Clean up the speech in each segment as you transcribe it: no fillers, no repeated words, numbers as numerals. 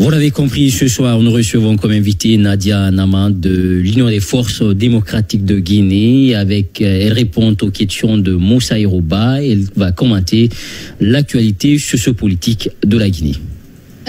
Vous l'avez compris, ce soir, nous recevons comme invité Nadia Naman de l'Union des forces démocratiques de Guinée. Elle répond aux questions de Moussa Iroba. Elle va commenter l'actualité sociopolitique de la Guinée.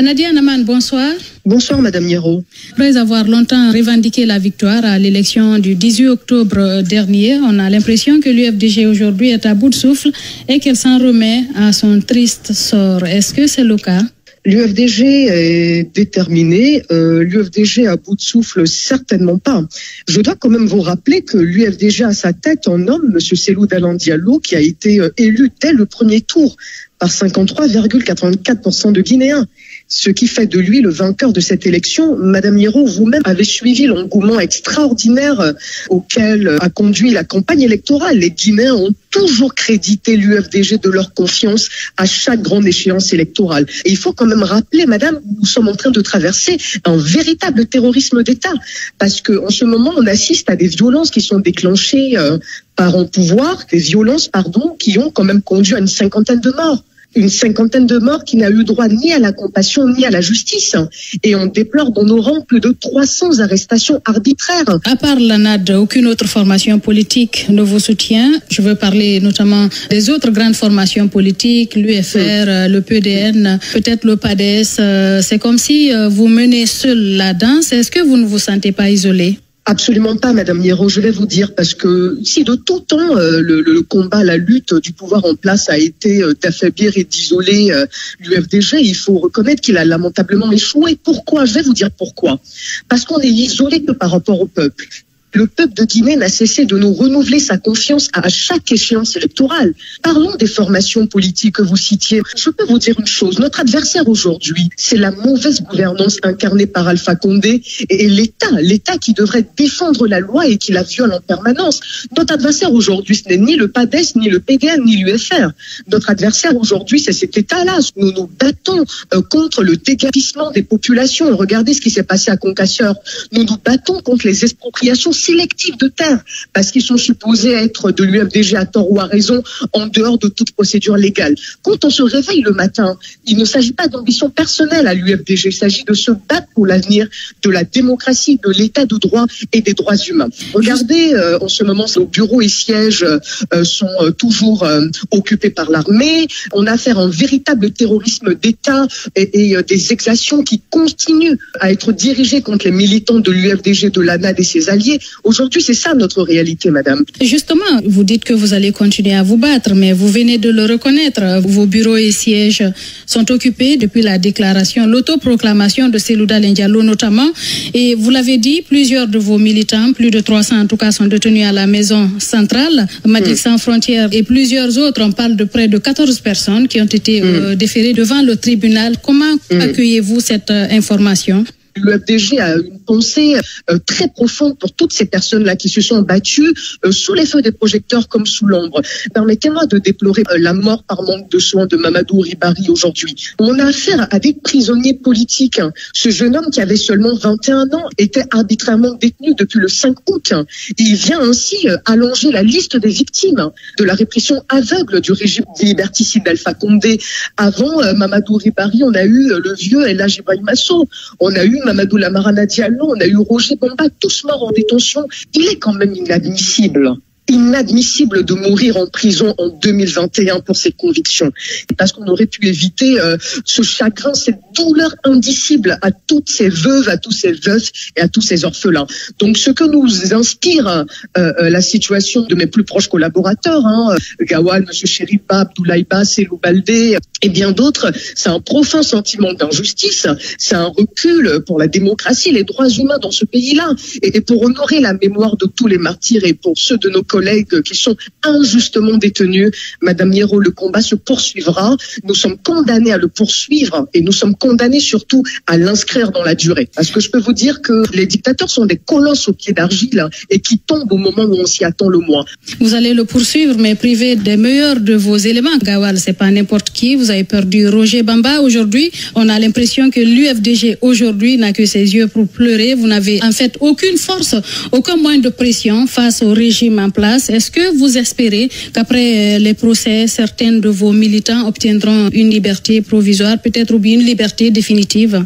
Nadia Naman, bonsoir. Bonsoir Madame Nyero. Après avoir longtemps revendiqué la victoire à l'élection du 18 octobre dernier, on a l'impression que l'UFDG aujourd'hui est à bout de souffle et qu'elle s'en remet à son triste sort. Est-ce que c'est le cas? L'UFDG est déterminé. L'UFDG à bout de souffle, certainement pas. Je dois quand même vous rappeler que l'UFDG a à sa tête un homme, M. Cellou Dalein Diallo, qui a été élu dès le premier tour par 53,84% de Guinéens. Ce qui fait de lui le vainqueur de cette élection. Madame Nyero, vous-même avez suivi l'engouement extraordinaire auquel a conduit la campagne électorale. Les Guinéens ont toujours crédité l'UFDG de leur confiance à chaque grande échéance électorale. Et il faut quand même rappeler, madame, nous sommes en train de traverser un véritable terrorisme d'État. Parce qu'en ce moment, on assiste à des violences qui sont déclenchées par un pouvoir, des violences, qui ont quand même conduit à une cinquantaine de morts. Une cinquantaine de morts qui n'a eu droit ni à la compassion ni à la justice. Et on déplore dans nos rangs plus de 300 arrestations arbitraires. À part l'ANAD, aucune autre formation politique ne vous soutient. Je veux parler notamment des autres grandes formations politiques, l'UFR, le PDN, peut-être le PADES. C'est comme si vous menez seul la danse. Est-ce que vous ne vous sentez pas isolé? Absolument pas, Madame Nyero, je vais vous dire, parce que si de tout temps le combat, la lutte du pouvoir en place a été d'affaiblir et d'isoler l'UFDG, il faut reconnaître qu'il a lamentablement échoué. Pourquoi? Je vais vous dire pourquoi. Parce qu'on est isolé que par rapport au peuple. Le peuple de Guinée n'a cessé de nous renouveler sa confiance à chaque échéance électorale. Parlons des formations politiques que vous citiez. Je peux vous dire une chose, notre adversaire aujourd'hui, c'est la mauvaise gouvernance incarnée par Alpha Condé et l'État qui devrait défendre la loi et qui la viole en permanence. Notre adversaire aujourd'hui, ce n'est ni le PADES, ni le PDN, ni l'UFR. Notre adversaire aujourd'hui, c'est cet État-là. Nous nous battons contre le dégapissement des populations. Regardez ce qui s'est passé à Concasseur. Nous nous battons contre les expropriations sélectifs de terre, parce qu'ils sont supposés être de l'UFDG à tort ou à raison, en dehors de toute procédure légale. Quand on se réveille le matin, il ne s'agit pas d'ambition personnelle à l'UFDG, il s'agit de se battre pour l'avenir de la démocratie, de l'état de droit et des droits humains. Regardez, en ce moment, nos bureaux et sièges sont toujours occupés par l'armée. On a affaire à un véritable terrorisme d'État et des exactions qui continuent à être dirigées contre les militants de l'UFDG, de l'ANAD et ses alliés. Aujourd'hui, c'est ça notre réalité, madame. Justement, vous dites que vous allez continuer à vous battre, mais vous venez de le reconnaître. Vos bureaux et sièges sont occupés depuis la déclaration, l'autoproclamation de Cellou Dalein Diallo notamment. Et vous l'avez dit, plusieurs de vos militants, plus de 300 en tout cas, sont détenus à la maison centrale, Médecins Sans Frontières et plusieurs autres. On parle de près de 14 personnes qui ont été déférées devant le tribunal. Comment accueillez-vous cette information? L'UFDG a une pensée très profonde pour toutes ces personnes-là qui se sont battues sous les feux des projecteurs comme sous l'ombre. Permettez-moi de déplorer la mort par manque de soins de Mamadou Ribari aujourd'hui. On a affaire à des prisonniers politiques. Ce jeune homme qui avait seulement 21 ans était arbitrairement détenu depuis le 5 août. Il vient ainsi allonger la liste des victimes de la répression aveugle du régime liberticide d'Alpha Condé. Avant Mamadou Ribari, on a eu le vieux El Hadji Ibrahima Masso. On a eu Mamadou Lamarana Diallo, on a eu Roger Bamba, tous morts en détention. Il est quand même inadmissible de mourir en prison en 2021 pour ses convictions. Parce qu'on aurait pu éviter ce chagrin, cette douleur indicible à toutes ces veuves, à tous ces veufs et à tous ces orphelins. Donc ce que nous inspire la situation de mes plus proches collaborateurs, Gawal, M. Chériba, Abdoulaye Ba, Cellou Baldé et bien d'autres, c'est un profond sentiment d'injustice, c'est un recul pour la démocratie, les droits humains dans ce pays-là. Et pour honorer la mémoire de tous les martyrs et pour ceux de nos collègues qui sont injustement détenus, Madame Nyero, le combat se poursuivra. Nous sommes condamnés à le poursuivre et nous sommes condamnés surtout à l'inscrire dans la durée. Parce que je peux vous dire que les dictateurs sont des colosses aux pieds d'argile et qui tombent au moment où on s'y attend le moins. Vous allez le poursuivre, mais privé des meilleurs de vos éléments. Gawal, c'est pas n'importe qui. Vous avez perdu Roger Bamba aujourd'hui. On a l'impression que l'UFDG aujourd'hui n'a que ses yeux pour pleurer. Vous n'avez en fait aucune force, aucun moyen de pression face au régime en place. Est-ce que vous espérez qu'après les procès, certains de vos militants obtiendront une liberté provisoire, peut-être ou bien une liberté définitive?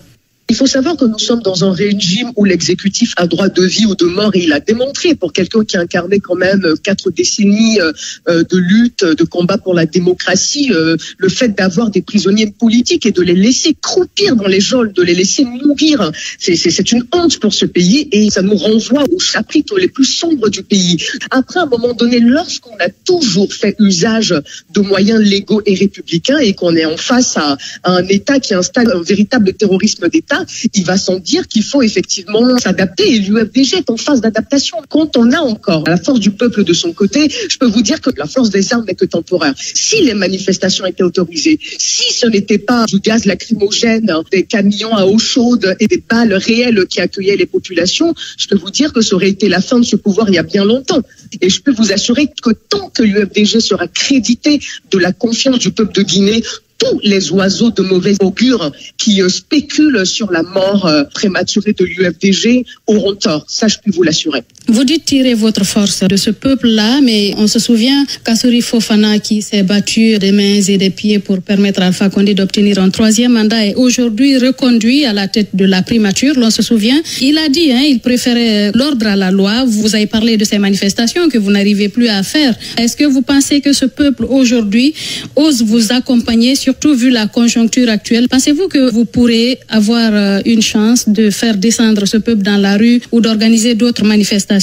Il faut savoir que nous sommes dans un régime où l'exécutif a droit de vie ou de mort, et il a démontré, pour quelqu'un qui a incarné quand même 4 décennies de lutte, de combat pour la démocratie, le fait d'avoir des prisonniers politiques et de les laisser croupir dans les geôles, de les laisser mourir, c'est une honte pour ce pays, et ça nous renvoie aux chapitres les plus sombres du pays. Après, à un moment donné, lorsqu'on a toujours fait usage de moyens légaux et républicains et qu'on est en face à un État qui installe un véritable terrorisme d'État, il va sans dire qu'il faut effectivement s'adapter, et l'UFDG est en phase d'adaptation. Quand on a encore la force du peuple de son côté, je peux vous dire que la force des armes n'est que temporaire. Si les manifestations étaient autorisées, si ce n'était pas du gaz lacrymogène, des camions à eau chaude et des balles réelles qui accueillaient les populations, je peux vous dire que ça aurait été la fin de ce pouvoir il y a bien longtemps. Et je peux vous assurer que tant que l'UFDG sera crédité de la confiance du peuple de Guinée, tous les oiseaux de mauvais augure qui spéculent sur la mort prématurée de l'UFDG auront tort. Ça, je peux vous l'assurer. Vous dites tirer votre force de ce peuple-là, mais on se souvient qu'Assori Fofana, qui s'est battu des mains et des pieds pour permettre à Alpha Condé d'obtenir un 3e mandat, est aujourd'hui reconduit à la tête de la primature. L'on se souvient, il a dit, il préférait l'ordre à la loi. Vous avez parlé de ces manifestations que vous n'arrivez plus à faire. Est-ce que vous pensez que ce peuple aujourd'hui ose vous accompagner, surtout vu la conjoncture actuelle? Pensez-vous que vous pourrez avoir une chance de faire descendre ce peuple dans la rue ou d'organiser d'autres manifestations?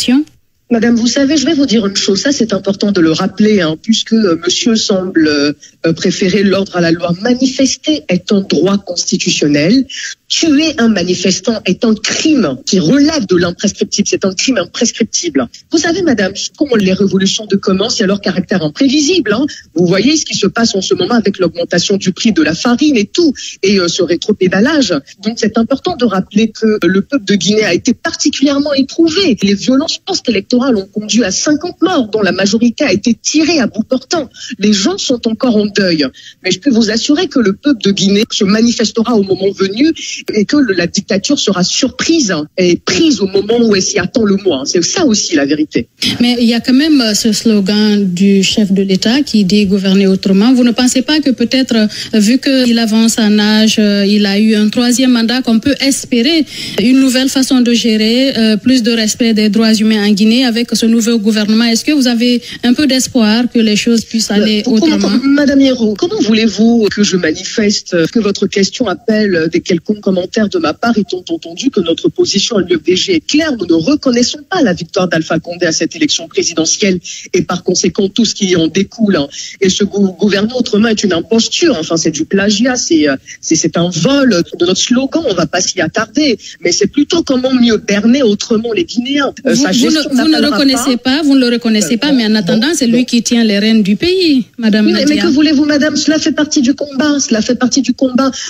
Madame, vous savez, je vais vous dire une chose, ça c'est important de le rappeler, puisque monsieur semble préférer l'ordre à la loi. Manifester est un droit constitutionnel. Tuer un manifestant est un crime qui relève de l'imprescriptible. C'est un crime imprescriptible. Vous savez, madame, comment les révolutions de commencent, il y a leur caractère imprévisible. Vous voyez ce qui se passe en ce moment avec l'augmentation du prix de la farine et tout, et ce rétropédalage. Donc c'est important de rappeler que le peuple de Guinée a été particulièrement éprouvé. Les violences post-électorales ont conduit à 50 morts, dont la majorité a été tirée à bout portant. Les gens sont encore en deuil. Mais je peux vous assurer que le peuple de Guinée se manifestera au moment venu, et que la dictature sera surprise et prise au moment où elle s'y attend le moins. C'est ça aussi la vérité. Mais il y a quand même ce slogan du chef de l'État qui dit gouverner autrement. Vous ne pensez pas que peut-être, vu qu'il avance en âge, il a eu un 3e mandat, qu'on peut espérer une nouvelle façon de gérer, plus de respect des droits humains en Guinée avec ce nouveau gouvernement? Est-ce que vous avez un peu d'espoir que les choses puissent aller autrement? Madame Hierro, comment voulez-vous que je manifeste, que votre question appelle des quelconques commentaires de ma part, étant entendu que notre position à l'UFDG est claire? Nous ne reconnaissons pas la victoire d'Alpha Condé à cette élection présidentielle, et par conséquent tout ce qui en découle. Et ce gouverner autrement est une imposture, enfin c'est du plagiat, c'est un vol de notre slogan, on ne va pas s'y attarder, mais c'est plutôt comment mieux berner autrement les Guinéens. Vous ne le reconnaissez pas, mais en attendant, c'est lui qui tient les rênes du pays, Madame Nadia. Mais que voulez-vous, madame? Cela fait partie du combat,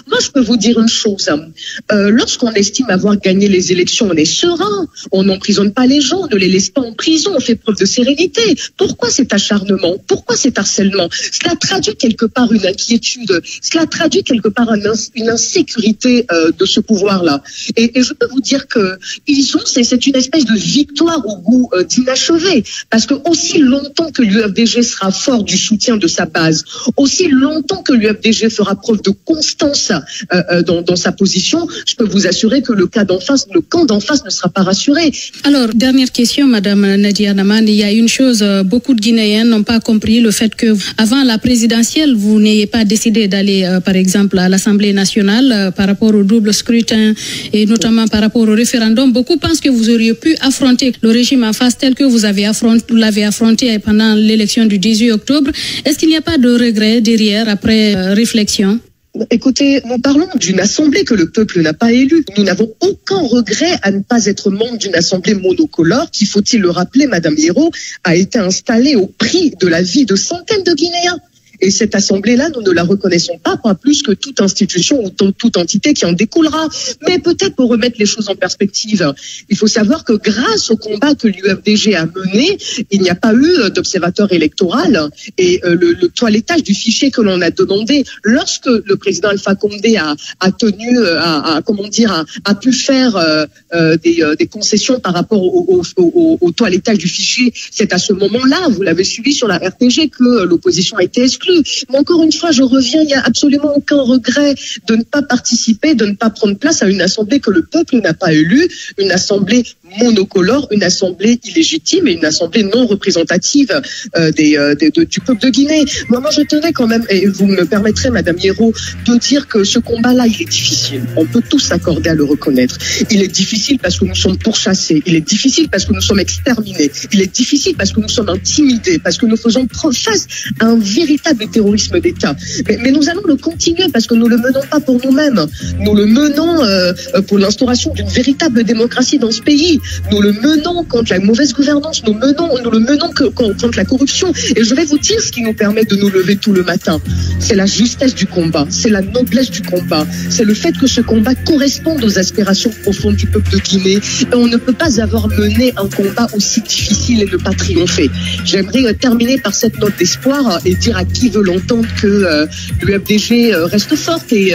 Moi, je peux vous dire une chose. Lorsqu'on estime avoir gagné les élections, on est serein, on n'emprisonne pas les gens, on ne les laisse pas en prison, on fait preuve de sérénité. Pourquoi cet acharnement? Pourquoi cet harcèlement? Cela traduit quelque part une inquiétude, cela traduit quelque part une insécurité de ce pouvoir-là. Et je peux vous dire que c'est une espèce de victoire au goût d'inachevé, parce que aussi longtemps que l'UFDG sera fort du soutien de sa base, aussi longtemps que l'UFDG fera preuve de constance dans sa position, je peux vous assurer que le camp d'en face ne sera pas rassuré. Alors, dernière question, Madame Nadia Naman, il y a une chose, beaucoup de Guinéens n'ont pas compris le fait que avant la présidentielle, vous n'ayez pas décidé d'aller, par exemple, à l'Assemblée nationale par rapport au double scrutin et notamment par rapport au référendum. Beaucoup pensent que vous auriez pu affronter le régime en face tel que vous l'avez affronté pendant l'élection du 18 octobre. Est-ce qu'il n'y a pas de regret derrière après réflexion? Écoutez, nous parlons d'une assemblée que le peuple n'a pas élue. Nous n'avons aucun regret à ne pas être membre d'une assemblée monocolore qui, faut-il le rappeler, Madame Hierro, a été installée au prix de la vie de centaines de Guinéens. Et cette assemblée-là, nous ne la reconnaissons pas plus que toute institution ou toute entité qui en découlera. Mais peut-être pour remettre les choses en perspective, il faut savoir que grâce au combat que l'UFDG a mené, il n'y a pas eu d'observateur électoral, et le toilettage du fichier que l'on a demandé lorsque le président Alpha Condé a pu faire des concessions par rapport au toilettage du fichier. C'est à ce moment-là, vous l'avez suivi sur la RTG, que l'opposition a été exclue. exclus. Mais encore une fois, je reviens, il n'y a absolument aucun regret de ne pas participer, de ne pas prendre place à une assemblée que le peuple n'a pas élue, une assemblée monocolore, une assemblée illégitime et une assemblée non représentative du peuple de Guinée. Moi, je tenais quand même, et vous me permettrez, Madame Hierro, de dire que ce combat-là, il est difficile. On peut tous s'accorder à le reconnaître. Il est difficile parce que nous sommes pourchassés. Il est difficile parce que nous sommes exterminés. Il est difficile parce que nous sommes intimidés, parce que nous faisons face à un véritable terrorisme d'État. Mais nous allons le continuer parce que nous ne le menons pas pour nous-mêmes. Nous le menons pour l'instauration d'une véritable démocratie dans ce pays. Nous le menons contre la mauvaise gouvernance. Nous le menons contre la corruption. Et je vais vous dire ce qui nous permet de nous lever tout le matin. C'est la justesse du combat. C'est la noblesse du combat. C'est le fait que ce combat corresponde aux aspirations profondes du peuple de Guinée. Et on ne peut pas avoir mené un combat aussi difficile et ne pas triompher. J'aimerais terminer par cette note d'espoir et dire à qui veut l'entendre que l'UFDG reste forte et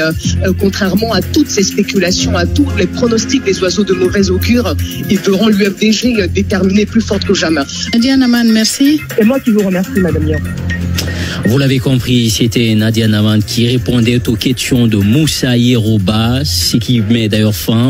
contrairement à toutes ces spéculations, à tous les pronostics des oiseaux de mauvais augure, ils verront l'UFDG déterminée plus forte que jamais. Nadia Naman, merci. C'est moi qui vous remercie, Madame Hierro. Vous l'avez compris, c'était Nadia Naman qui répondait aux questions de Moussa Yeroba, ce qui met d'ailleurs fin